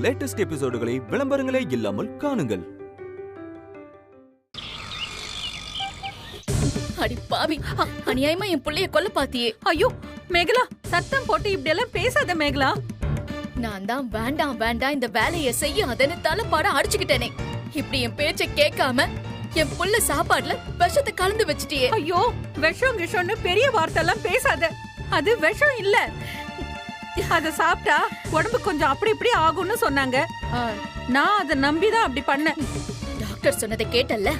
Latest எபிசோடுகளை விளம்பரங்களே இல்லாமல் காணுங்கள். அடி பாவி, அநியாயமா என் புள்ளைய கொல்ல பாத்தியே. ஐயோ மேகலா, சத்தம் போட்டு இப்படி எல்லாம் பேசாத மேகலா. நான் தான் வேண்டாம் வேண்டாம் இந்த வேலைய செய்ய அதன்னு தலைப்பாட அடிச்சுக்கிட்டேனே. இப்படி என் பேச்ச கேட்காம என் புள்ள சாப்பாடுல விஷத்தை கலந்து வச்சிட்டியே. ஐயோ, விஷம் கிஷம்னு பெரிய வார்த்தை எல்லாம் பேசாத. அது விஷம் இல்ல. அத சாப்பிட்டா உடம்பு கொஞ்சம் அப்படி இப்படி ஆகும்னு சொன்னாங்க. நான் அதை நம்பிதான் அப்படி பண்ணேன். டாக்டர் சொன்னதை கேட்டல்ல?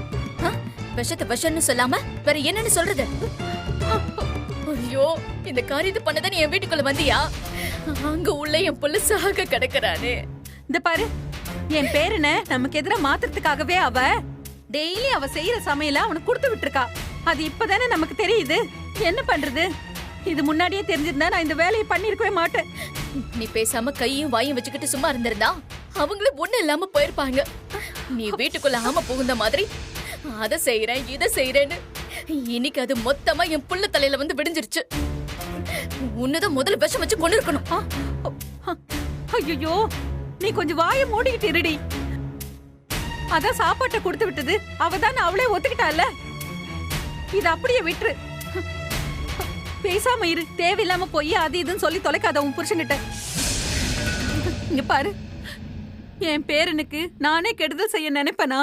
விஷத்தை விஷம்னு சொல்லாம வேற என்னன்னு சொல்றது? ஐயோ, இந்த காரியத்தை பண்ணத நீ என் வீட்டுக்குள்ள வந்தியா? அங்க உள்ள என் புள்ள சாக கிடக்குறானே. இந்த பாரு, என் பேருன நமக்கு எதிர மாத்துறதுக்காகவே அவ டெய்லி அவ செய்யற சமையல அவனுக்கு கொடுத்து விட்டுருக்கா. அது இப்பதானே நமக்கு தெரியுது. என்ன பண்றது? இது முன்னாடியே தெரிஞ்சிருந்தா நான் இந்த வேலையை பண்ணிருக்கவே மாட்டேன். நீ பேசாம கையும் வாயும் வச்சுக்கிட்டு சும்மா இருந்திருந்தா அவங்களும் ஒண்ணு இல்லாம போயிருப்பாங்க. நீ வீட்டுக்குள்ள ஆம புகுந்த மாதிரி அத செய்யறேன் இத செய்யறேன்னு இன்னைக்கு அது மொத்தமா என் புள்ள தலையில வந்து விடிஞ்சிருச்சு. உன்னதான் முதல்ல விஷம் வச்சு கொண்டு இருக்கணும். ஐயோ, நீ கொஞ்சம் வாயை மூடிக்கிட்டு இருடி. அதான் சாப்பாட்டை கொடுத்து விட்டது அவதான் அவளே ஒத்துக்கிட்டால. இது அப்படியே விட்டுரு. பேசாம இரு. தேவையில்லாம போய் அது இதுன்னு சொல்லி தொலைக்காத உன் புருஷன்கிட்ட. இங்க பாரு, என் பேரனுக்கு நானே கெடுதல் செய்ய நினைப்பனா?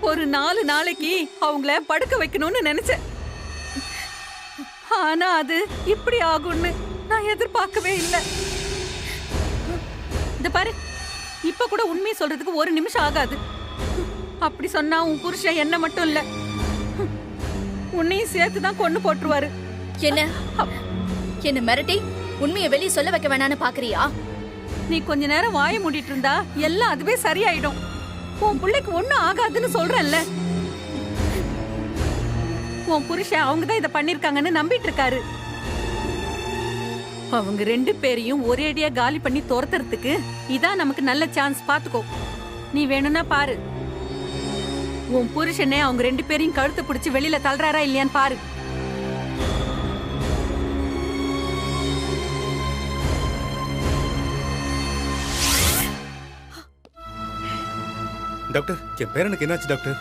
ஒரு 4 நாளைக்கு அவங்கள படுக்க வைக்கணும்னு நினைச்சேன். ஆனா அது இப்படி ஆகும்னு நான் எதிர்பார்க்கவே இல்லை. இந்த பாரு, இப்ப கூட உண்மையை சொல்றதுக்கு 1 நிமிஷம் ஆகாது. அப்படி சொன்னா உன் புருஷன் என்ன மட்டும் இல்ல, உன்னையும் சேர்த்துதான் கொண்டு போட்டுருவாரு. என்ன மிரட்டி உண்மையை வெளியே சொல்ல வைக்க வேணான்னு பாக்குறியா? நீ கொஞ்ச நேரம் வாய மூடிட்டு இருந்தா எல்லாம் அதுவே சரியாயிடும். உன் பிள்ளைக்கு ஒண்ணும் ஆகாதுன்னு சொல்றல்ல. உன் புருஷன் அவங்கதான் இத பண்ணிருக்காங்கன்னு நம்பிட்டு இருக்காரு. அவங்க 2 பேரையும் ஒரேடியா காலி பண்ணி துரத்துறதுக்கு இதான் நமக்கு நல்ல சான்ஸ். பாத்துக்கோ. நீ வேணும்னா பாரு, உன் புருஷனே அவங்க 2 பேரையும் கழுத்து பிடிச்சு வெளியில தள்ளுறாரா இல்லையான்னு பாரு. டாக்டர், என் பேரனுக்கு என்னாச்சு டாக்டர்?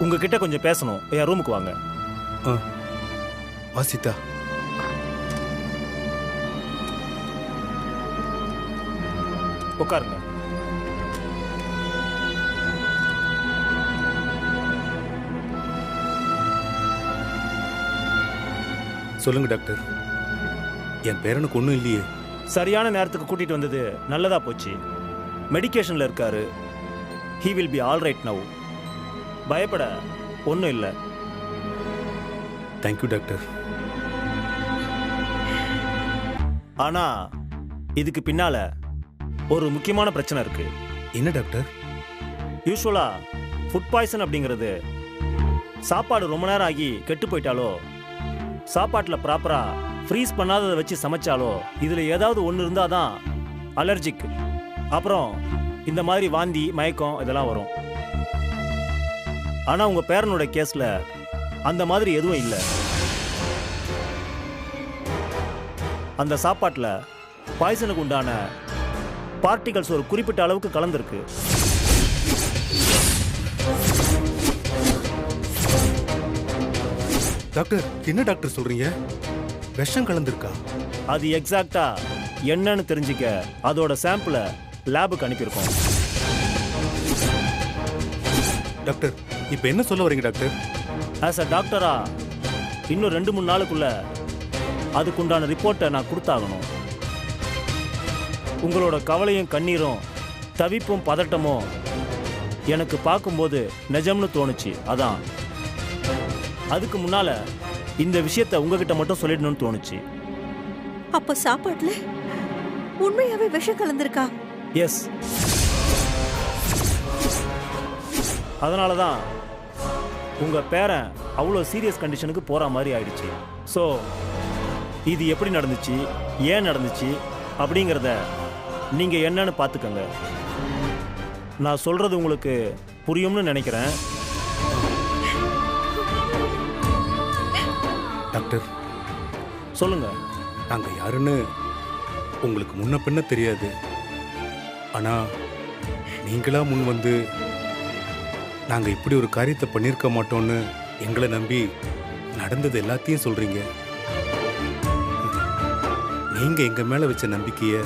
உங்ககிட்ட கொஞ்சம் பேசணும். என் ரூமுக்கு வாங்க. வாசிதா, உட்காருங்க. சொல்லுங்க டாக்டர். என் பேரனுக்கு ஒன்றும் இல்லையே. சரியான நேரத்துக்கு கூட்டிட்டு வந்தது நல்லதா போச்சு. மெடிக்கேஷன்ல இருக்காரு. He will be all right now. பயப்பட ஒன்றும் இல்லை. Thank you doctor. ஆனா இதுக்கு பின்னால ஒரு முக்கியமான பிரச்சனை இருக்கு. என்ன டாக்டர்? யூஸ்வலா ஃபுட் பாய்சன் அப்படிங்கிறது சாப்பாடு ரொம்ப நேரம் ஆகி கெட்டு போயிட்டாலோ, சாப்பாட்டில் ப்ராப்பரா ஃப்ரீஸ் பண்ணாததை வச்சு சமைச்சாலோ, இதில் ஏதாவது ஒன்று இருந்தால் தான் அலர்ஜிக், அப்புறம் இந்த மாதிரி வாந்தி மயக்கம் இதெல்லாம் வரும். ஆனால் உங்கள் பேரனோட கேஸில் அந்த மாதிரி எதுவும் இல்லை. அந்த சாப்பாட்டில் பாய்சனுக்கு உண்டான பார்ட்டிகல்ஸ் ஒரு குறிப்பிட்ட அளவுக்கு கலந்துருக்கு. டாக்டர், என்ன டாக்டர் சொல்றீங்க? விஷம் கலந்துருக்கா? அது எக்ஸாக்டா என்னன்னு தெரிஞ்சுக்க அதோட சாம்பிளை லேபுக்கு அனுப்பியிருக்கோம். டாக்டர், இப்போ என்ன சொல்ல வரீங்க டாக்டர்? ஆஸ் அ டாக்டரா இன்னும் 2-3 நாளுக்குள்ள அதுக்குண்டான ரிப்போர்ட்டை நான் கொடுத்தாகணும். உங்களோட கவலையும் கண்ணீரும் தவிப்பும் பதட்டமும் எனக்கு பார்க்கும்போது நிஜம்னு தோணுச்சு. அதான் அதுக்கு முன்னால இந்த விஷயத்தை உங்ககிட்ட மட்டும் சொல்லிடணும்னு தோணுச்சு. அப்ப சாப்பாட்டுல உண்மையாவே விஷம் கலந்திருக்கா? எஸ். அதனால தான் உங்க பேரன் அவ்வளோ சீரியஸ் கண்டிஷனுக்கு போற மாதிரி ஆயிடுச்சு. ஸோ இது எப்படி நடந்துச்சு, ஏன் நடந்துச்சு அப்படிங்கிறத நீங்க என்னன்னு பார்த்துக்கங்க. நான் சொல்றது உங்களுக்கு புரியும்னு நினைக்கிறேன். டாக்டர், சொல்லுங்க. நாங்க யாருன்னு உங்களுக்கு முன்ன பின்ன தெரியாது. ஆனா நீங்களா முன் வந்து நாங்க இப்படி ஒரு காரியத்தை பண்ணியிருக்க மாட்டோம்னு எங்களை நம்பி நடந்தது எல்லாத்தையும் சொல்றீங்க. நீங்க எங்க மேல வச்ச நம்பிக்கைய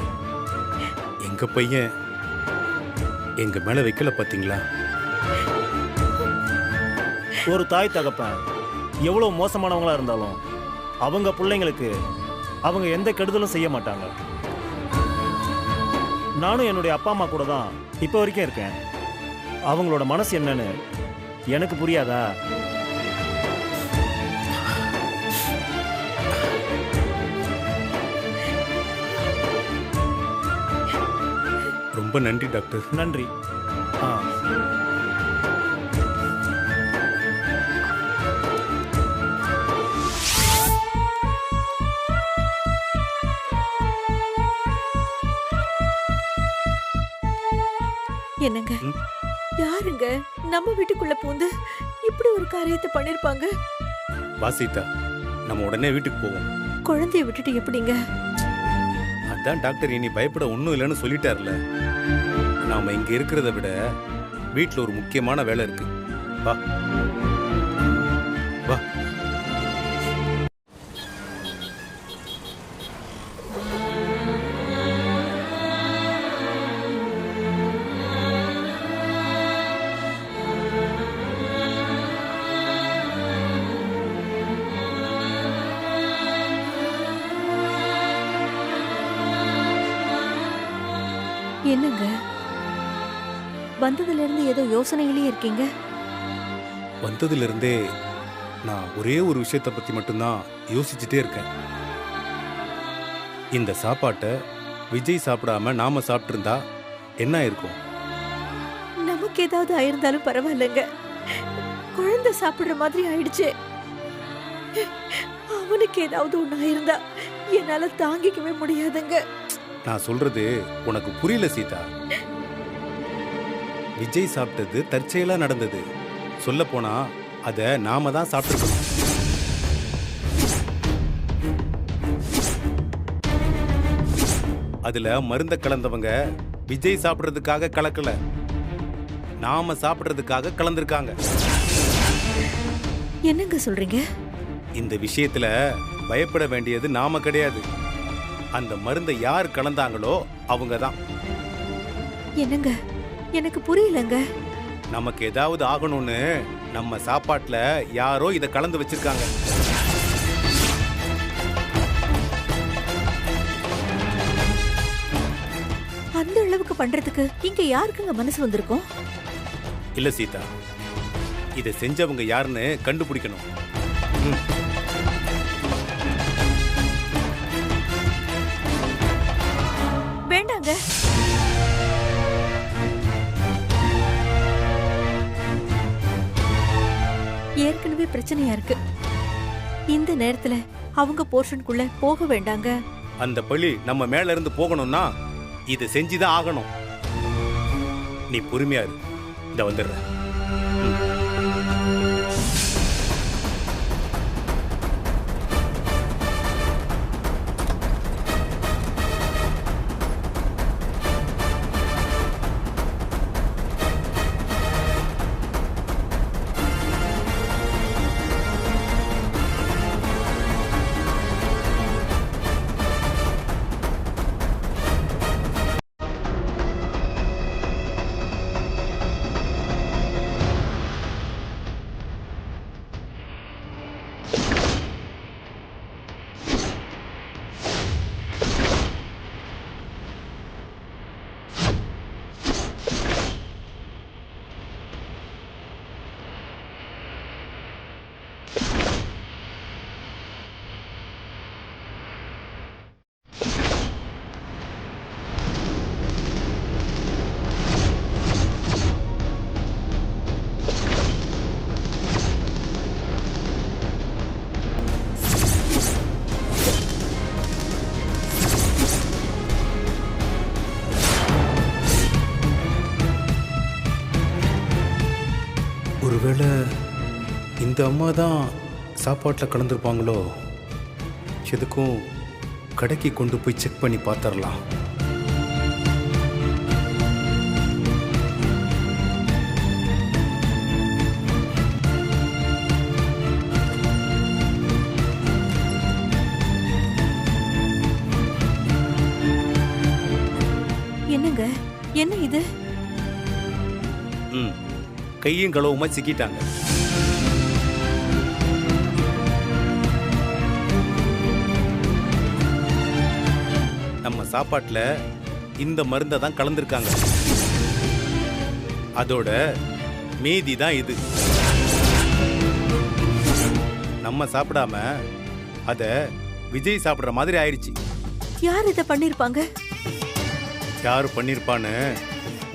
எங்க பையன் எங்க மேல வைக்கல பாத்தீங்களா? ஒரு தாய் தகப்பன் எவ்வளவு மோசமானவங்களா இருந்தாலும் அவங்க பிள்ளைங்களுக்கு அவங்க எந்த கெடுதலும் செய்ய மாட்டாங்க. நானும் என்னுடைய அப்பா அம்மா கூட தான் இப்போ வரைக்கும் இருக்கேன். அவங்களோட மனசு என்னன்னு எனக்கு புரியாதா? ரொம்ப நன்றி டாக்டர். நன்றி. ஆ என்னங்க யாருங்க நம்ம வீட்டுக்குள்ள பூந்து இப்படி ஒரு காரியத்தை பண்ணிருப்பாங்க? வாசிதா, நம்ம உடனே வீட்டுக்கு போவோம். குழந்தைய விட்டுட்டு எப்படிங்க? அதான் டாக்டர் இனி பயப்பட ஒன்றும் இல்லைன்னு சொல்லிட்டார்ல. நாம இங்க இருக்கிறத விட வீட்டில் ஒரு முக்கியமான வேலை இருக்கு. வா வா. என்னங்க வந்ததுல இருந்து ஏதோ யோசனையிலேயே இருக்கீங்க? வந்ததுல இருந்தே நான் ஒரே ஒரு விஷயத்தை பத்தி மட்டும்தான் யோசிச்சுட்டே இருக்கேன். இந்த சாப்பாட்டை விஜய் சாப்பிடாம நாம சாப்பிட்டு இருந்தா என்ன ஆயிருக்கும்? நமக்கு ஏதாவது ஆயிருந்தாலும் பரவாயில்லைங்க. குழந்தை சாப்பிடுற மாதிரி ஆயிடுச்சு. அவனுக்கு ஏதாவது ஒண்ணு ஆயிருந்தா என்னால தாங்கிக்கவே முடியாதுங்க. நான் சொல்றது உனக்கு புரியல சீதா. விஜய் சாப்பிட்டது தற்செயலா நடந்தது. சொல்ல போனா அத நாம தான் சாப்பிட்டுருக்கணும். அதுல மருந்த கலந்தவங்க விஜய் சாப்பிடுறதுக்காக கலக்கல, நாம சாப்பிடுறதுக்காக கலந்திருக்காங்க. என்னங்க சொல்றீங்க? இந்த விஷயத்துல பயப்பட வேண்டியது நாம கிடையாது. அந்த மருந்தை யார் கலந்தாங்களோ அவங்க தான். என்னங்க எனக்கு புரியலங்க. நமக்கு ஏதாவது ஆகணும்னு நம்ம சாப்பாட்டுல யாரோ இதை கலந்து வச்சிருக்காங்க. அந்த அளவுக்கு பண்றதுக்கு இங்க யாருக்குங்க மனசு வந்திருக்கும்? இல்ல சீதா, இதை செஞ்சவங்க யாருன்னு கண்டுபிடிக்கணும். வேண்டாங்க. ஏற்கனவே பிரச்சனையா இருக்கு. இந்த நேரத்துல அவங்க போர்ஷனுக்குள்ள போக வேண்டாங்க. அந்த பழி நம்ம மேல இருந்து போகணும்னா இதை செஞ்சுதான் ஆகணும். நீ பொறுமையா இரு, இத வந்துடுற. ஒருவேளை இந்த அம்மா தான் சாப்பாட்டில் கலந்துருப்பாங்களோ? எதுக்கும் கடைக்கு கொண்டு போய் செக் பண்ணி பார்த்துடலாம். என்னங்க என்ன இது? ம் கையும் களவுமா சிக்கிட்டாங்க. நம்ம சாப்பாட்டுல இந்த மருந்தை தான் கலந்துருக்காங்க. அதோட மீதி தான் இது. நம்ம சாப்பிடாம அத விஜய் சாப்பிடுற மாதிரி ஆயிடுச்சு. யார் இத பண்ணிருப்பாங்க? யாரு பண்ணிருப்பான்னு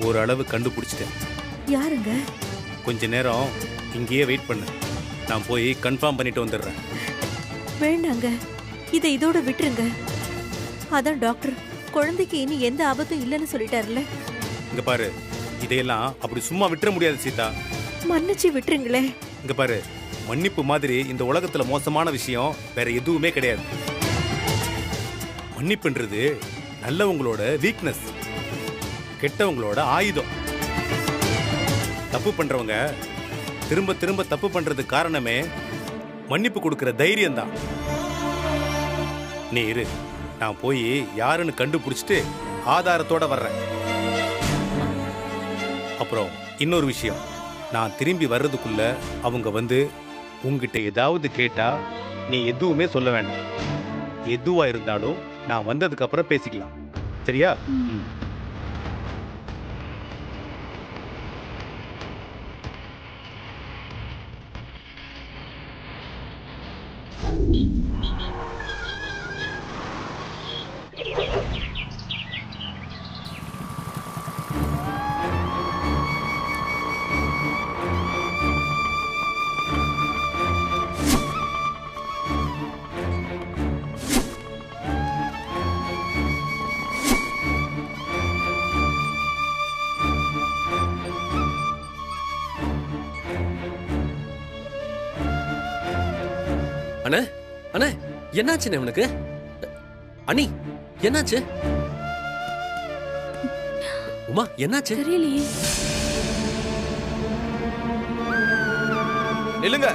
ஒரு அளவு கண்டுபிடிச்சிட்டேன். யாருங்க? கொஞ்ச நேரம் இங்கேயே வெயிட் பண்ணு, நான் போய் கன்ஃபார்ம் பண்ணிட்டு வந்துடுறேன். வேண்டாங்க, இதை இதோட விட்டுருங்க. அதான் டாக்டர் குழந்தைக்கு இனி எந்த ஆபத்தும் இல்லைன்னு சொல்லிட்டாருல. இங்க பாரு, இதையெல்லாம் அப்படி சும்மா விட்டுற முடியாது சீதா. மன்னிச்சு விட்டுருங்களே. இங்க பாரு, மன்னிப்பு மாதிரி இந்த உலகத்துல மோசமான விஷயம் வேற எதுவுமே கிடையாது. மன்னிப்புன்றது நல்லவங்களோட வீக்னஸ், கெட்டவங்களோட ஆயுதம். தப்பு பண்றவங்க திரும்ப திரும்ப தப்பு பண்றதுக்கு காரணமே மன்னிப்பு கொடுக்கிற தைரியம் தான். நீ இரு, நான் போய் யாருன்னு கண்டுபிடிச்சிட்டு ஆதாரத்தோட வர்றேன். அப்புறம் இன்னொரு விஷயம், நான் திரும்பி வர்றதுக்குள்ள அவங்க வந்து உங்ககிட்ட ஏதாவது கேட்டா நீ எதுவுமே சொல்ல வேண்டாம். எதுவா இருந்தாலும் நான் வந்ததுக்கு அப்புறம் பேசிக்கலாம், சரியா? அண்ணே அண்ணே, என்னாச்சுண்ணே உனக்கு? அண்ணி என்னாச்சு? உமா என்னாச்சு? தெரியலையே. நில்லுங்க.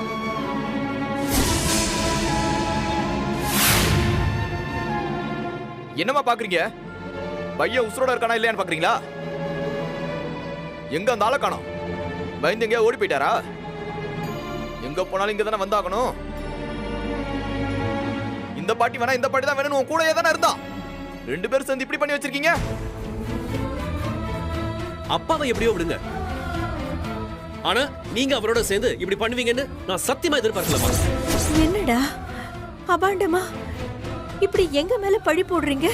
என்னமா பாக்குறீங்க? பையன் உசுரோட இருக்கானா இல்லையான்னு பாக்குறீங்களா? எங்க அந்த ஆளை காணோம்? பயந்து எங்கேயா ஓடி போயிட்டாரா? எங்க போனாலும் இங்க தானே வந்தாகணும். இந்த பாட்டி வேணா இந்த பாட்டி தான் வேணும், உன் கூடயே தானே இருந்தா. ரெண்டு பேரும் சேர்ந்து இப்படி பண்ணி வச்சிருக்கீங்க. அப்பாவை எப்படியோ விடுங்க, ஆனா நீங்க அவரோட சேர்ந்து இப்படி பண்ணுவீங்கன்னு நான் சத்தியமா எதிர்பார்க்கலமா. என்னடா அபாண்டமா இப்படி எங்க மேல பழி போடுறீங்க?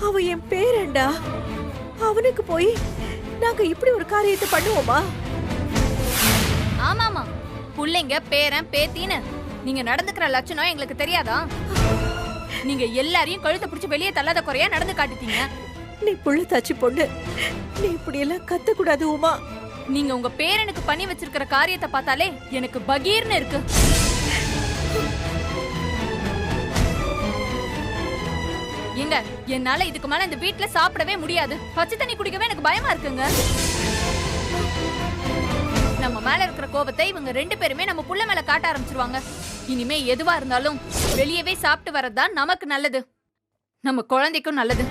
அவ என் பேரண்டா, அவனுக்கு போய் நாங்க இப்படி ஒரு காரியத்தை பண்ணுவோமா? ஆமாமா, புள்ளைங்க பேரன் பேத்தின்னு நீங்க நடந்துக்கிற லட்சணம் எங்களுக்கு தெரியாதா? நீங்க எல்லாரையும் கழுத்தை பிடிச்சு வெளியே தள்ளாத குறையா நடந்து காட்டிட்டீங்க. நீ புள்ள தாச்சி பொண்ணு, நீ இப்படி எல்லாம் கத்த கூடாது உமா. நீங்க உங்க பேரனுக்கு பண்ணி வச்சிருக்கிற காரியத்தை பார்த்தாலே எனக்கு பகீர்னு இருக்கு. எங்க என்னால இதுக்கு மேல இந்த வீட்டுல சாப்பிடவே முடியாது. பச்சை தண்ணி குடிக்கவே எனக்கு பயமா இருக்குங்க. நம்ம மேல இருக்கிற கோபத்தை இவங்க ரெண்டு பேருமே நம்ம புள்ள மேல காட்ட ஆரம்பிச்சிருவாங்க. இனிமே எதுவா இருந்தாலும் வெளியவே சாப்பிட்டு வரதுதான் நமக்கு நல்லது, நம்ம குழந்தைக்கும் நல்லது.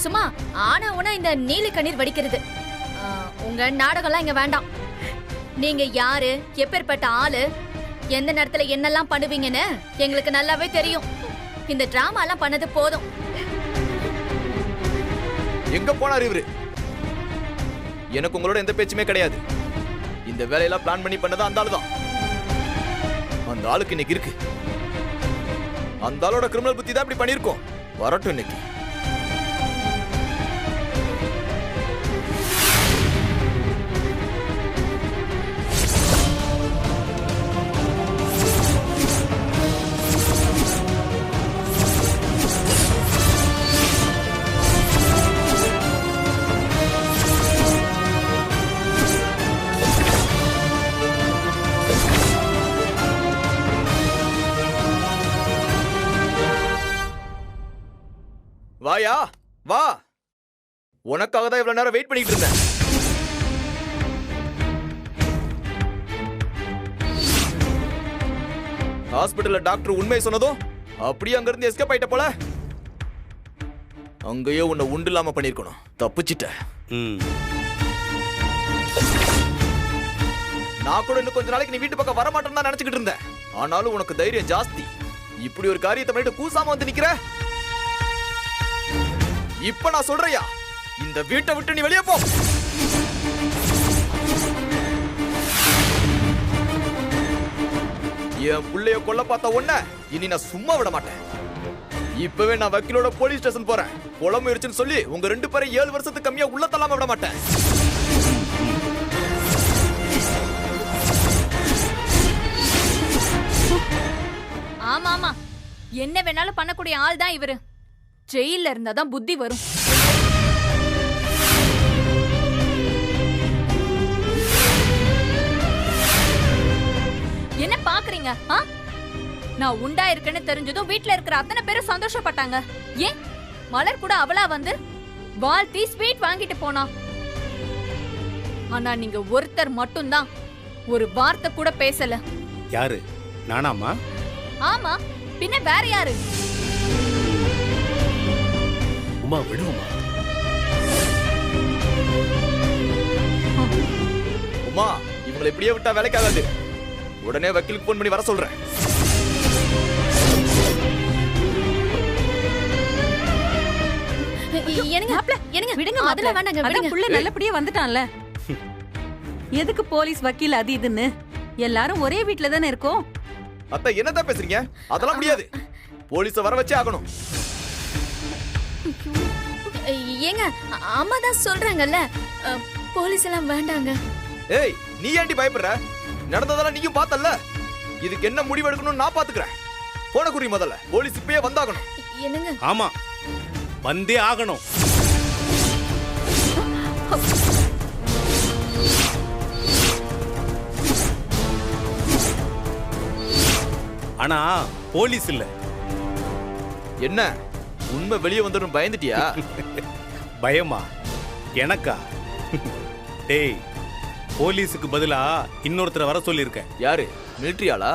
சும்மா ஆனா உனா இந்த நீலி கண்ணீர் வடிக்கிறது உங்க நாடகம்லாம் இங்க வேண்டாம். நீங்க யாரு, எப்பேற்பட்ட ஆளு, எந்த நேரத்துல என்னெல்லாம் பண்ணுவீங்கன்னு எங்களுக்கு நல்லாவே தெரியும். இந்த டிராமா எல்லாம் பண்ணது போதும். எங்க போனார் இவரு? எனக்கு உங்களோட எந்த பேச்சுமே கிடையாது. இந்த வேலையெல்லாம் பிளான் பண்ணி பண்ணதா அந்த ஆளு தான். அந்த ஆளுக்கு இன்னைக்கு இருக்கு. அந்த ஆளோட கிரிமினல் புத்தி தான் இப்படி பண்ணிருக்கோம். வரட்டும் இன்னைக்கு. வாயா வா, உனக்காக தான் இவ்வளவு நேரம் வெயிட் பண்ணிட்டு இருந்தேன். ஹாஸ்பிடல்ல டாக்டர் உண்மையை சொன்னதும் அப்படியே அங்க இருந்து எஸ்கேப் ஆயிட்ட போல. அங்கேயே உன்னை உண்டு இல்லாம பண்ணிருக்கணும். தப்பிச்சிட்ட. நான் கூட இன்னும் கொஞ்ச நாளைக்கு நீ வீட்டு பக்கம் வர மாட்டேன்னு தான் நினைச்சுக்கிட்டு இருந்தேன். ஆனாலும் உனக்கு தைரியம் ஜாஸ்தி. இப்படி ஒரு காரியத்தை பண்ணிட்டு கூசாம வந்து நிக்கிற. இப்ப நான் சொல்றையா, இந்த வீட்டை விட்டு நீ வெளியே போ. என் புள்ளைய கொல்ல பார்த்த உன்னை இனி நான் சும்மா விட மாட்டேன். இப்பவே நான் வக்கீலோட போலீஸ் ஸ்டேஷன் போறேன். கொலை முயற்சின்னு சொல்லி உங்க 2 பேரை 7 வருஷத்துக்கு கம்மியா உள்ள தள்ளாம விட மாட்டேன். ஆமா ஆமா, என்ன வேணாலும் பண்ணக்கூடிய ஆள் தான் இவரு. ஜெயில இருந்தாதான் புத்தி வரும். என்ன பாக்குறீங்க? நான் உண்டா இருக்கேன்னு தெரிஞ்சதும் வீட்ல இருக்கிற அத்தனை பேரும் சந்தோஷப்பட்டாங்க. ஏன் மலர் கூட அவளா வந்து வாழ்த்தி ஸ்வீட் வாங்கிட்டு போனா. ஆனா நீங்க ஒருத்தர் மட்டும்தான் ஒரு வார்த்தை கூட பேசல. யாரு? நானாமா? ஆமா, பின்ன வேற யாரு? உமா விடுமா? உமா, இவங்களை இப்படியே விட்டா வேலைக்காகாது. உடனே வக்கீலுக்கு போன் பண்ணி வர சொல்றேன். விடுங்க மாப்ள. அதான் புள்ள நல்லபடியா வந்துட்டான்ல. எதுக்கு போலீஸ் வக்கீல் அது இதுன்னு? எல்லாரும் ஒரே வீட்ல தானே இருக்கோம். அத்தை என்னதான் பேசுறீங்க? அதெல்லாம் முடியாது. போலீஸ வர வச்சே ஆகணும். ஏங்க, அம்மா தான் சொல்றாங்கல்ல, போலீஸ் எல்லாம் வேண்டாங்க. ஏய், நீ ஏன்டி பயப்படுற? நடந்ததெல்லாம் நீயும் பார்த்தல்ல. இதுக்கு என்ன முடிவு எடுக்கணும்னு நான் பாத்துக்கிறேன். போன குறி முதல்ல போலீஸ் இப்பயே வந்தாகணும். என்னங்க? ஆமா, வந்தே ஆகணும். ஆனா போலீஸ் இல்ல. என்ன உண்மை வெளியே வந்துடும் பயந்துட்டியா? பயமா? எனக்கா? டேய், போலீஸுக்கு பதிலா இன்னொருத்தரை வர சொல்லியிருக்கேன். யாரு? மிலிட்டரி ஆளா?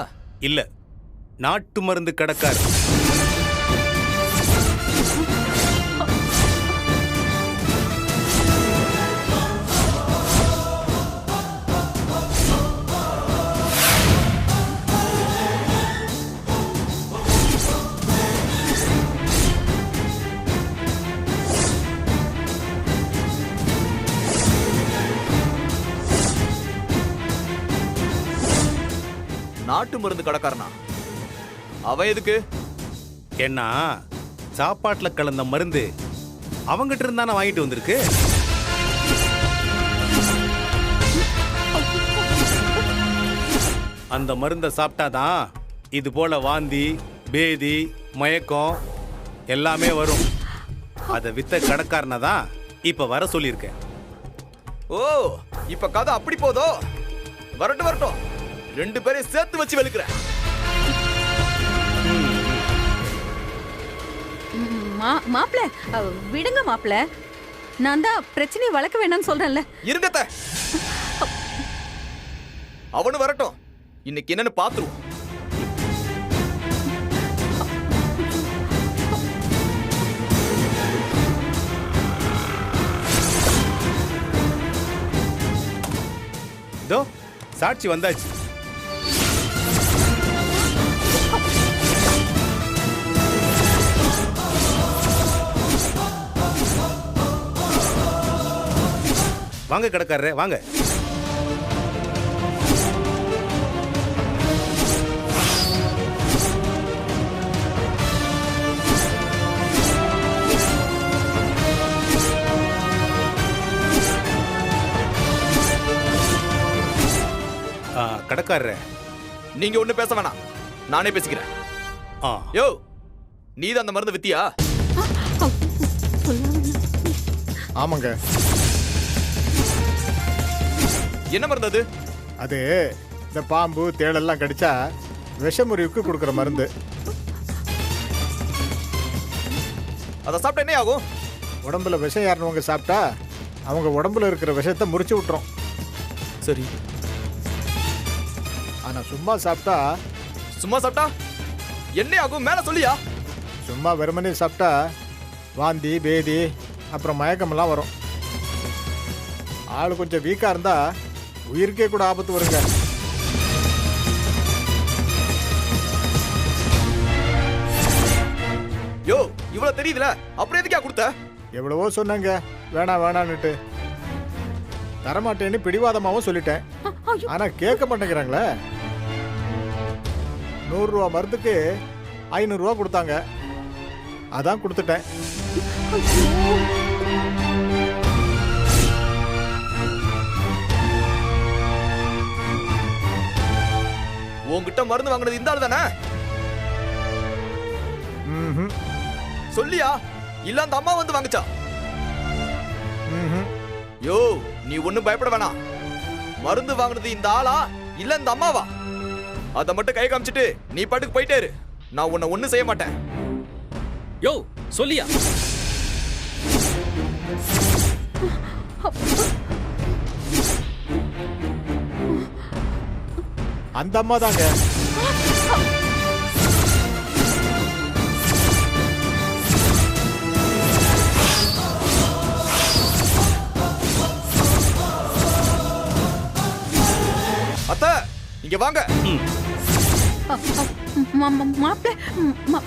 இல்ல, நாட்டு மருந்து கடைக்காரர். நாட்டு மருந்து கடைக்காரனா? அவன் எதுக்கு? ஏன்னா சாப்பாட்டுல கலந்த மருந்து அவங்கிட்ட இருந்தானே வாங்கிட்டு வந்திருக்கு. அந்த மருந்தை சாப்பிட்டாதான் இது போல வாந்தி, பேதி, மயக்கம் எல்லாமே வரும். அதை வித்த கடைக்காரனை தான் இப்ப வர சொல்லியிருக்கேன். ஓ, இப்ப கதை அப்படி போதோ? வரட்டும் வரட்டும், 2 பேரையும் சேர்த்து வச்சு வெளுக்கிறேன். மாப்ள விடுங்க மாப்ள. நான் தான் பிரச்சனையை வளர்க்க வேண்டாம்னு சொல்றேன்ல. இருங்கத்த, அவனு வரட்டும். இன்னைக்கு என்னன்னு பாத்துருவோம். இதோ சாட்சி வந்தாச்சு. வாங்க கடைக்காரரே, வாங்க. கடைக்காரரே, நீங்க ஒண்ணு பேச வேணாம், நானே பேசிக்கிறேன். யோ, நீதான் அந்த மருந்து வித்தியா? ஆமாங்க. என்ன மருந்து அது? அது இந்த பாம்பு தேடெல்லாம் கடிச்சா விஷமுறிவுக்கு கொடுக்குற மருந்து. அதை சாப்பிட்டா என்ன ஆகும்? உடம்புல விஷம் ஏறினவங்க சாப்பிட்டா அவங்க உடம்புல இருக்கிற விஷத்தை முறிச்சு விட்டுரும். சரி. ஆனால் சும்மா சாப்பிட்டா சும்மா சாப்பிட்டா என்ன ஆகும் மேல சொல்லியா? சும்மா வெறுமனே சாப்பிட்டா வாந்தி பேதி அப்புறம் மயக்கமெல்லாம் வரும். ஆள் கொஞ்சம் வீக்காக இருந்தா உயிருக்கே கூட ஆபத்து வருங்க. யோ இவ்வளவு தெரியுதுல, அப்புறம் எதுக்கா கொடுத்த? எவ்வளவோ சொன்னாங்க வேணாம் வேணான்னுட்டு, தரமாட்டேன்னு பிடிவாதமாகவும் சொல்லிட்டேன். ஆனா கேட்க மாட்டேங்கிறாங்களே. 100 ரூபா மருந்துக்கு 500 ரூபா கொடுத்தாங்க, அதான் கொடுத்துட்டேன். உன்கிட்ட மருந்து வாங்கினது இந்த ஆள் தானே? சொல்லியா? இல்ல அந்த அம்மா வந்து வாங்குச்சா? யோ நீ ஒண்ணும் பயப்பட வேணாம். மருந்து வாங்கினது இந்த ஆளா இல்ல இந்த அம்மாவா? அத மட்டும் கை காமிச்சிட்டு நீ பாட்டுக்கு போயிட்டே இரு. நான் உன்னை ஒண்ணும் செய்ய மாட்டேன். யோ சொல்லியா? அந்த அம்மா தாங்க. அத்தை இங்க வாங்க. மாப்பிள்ள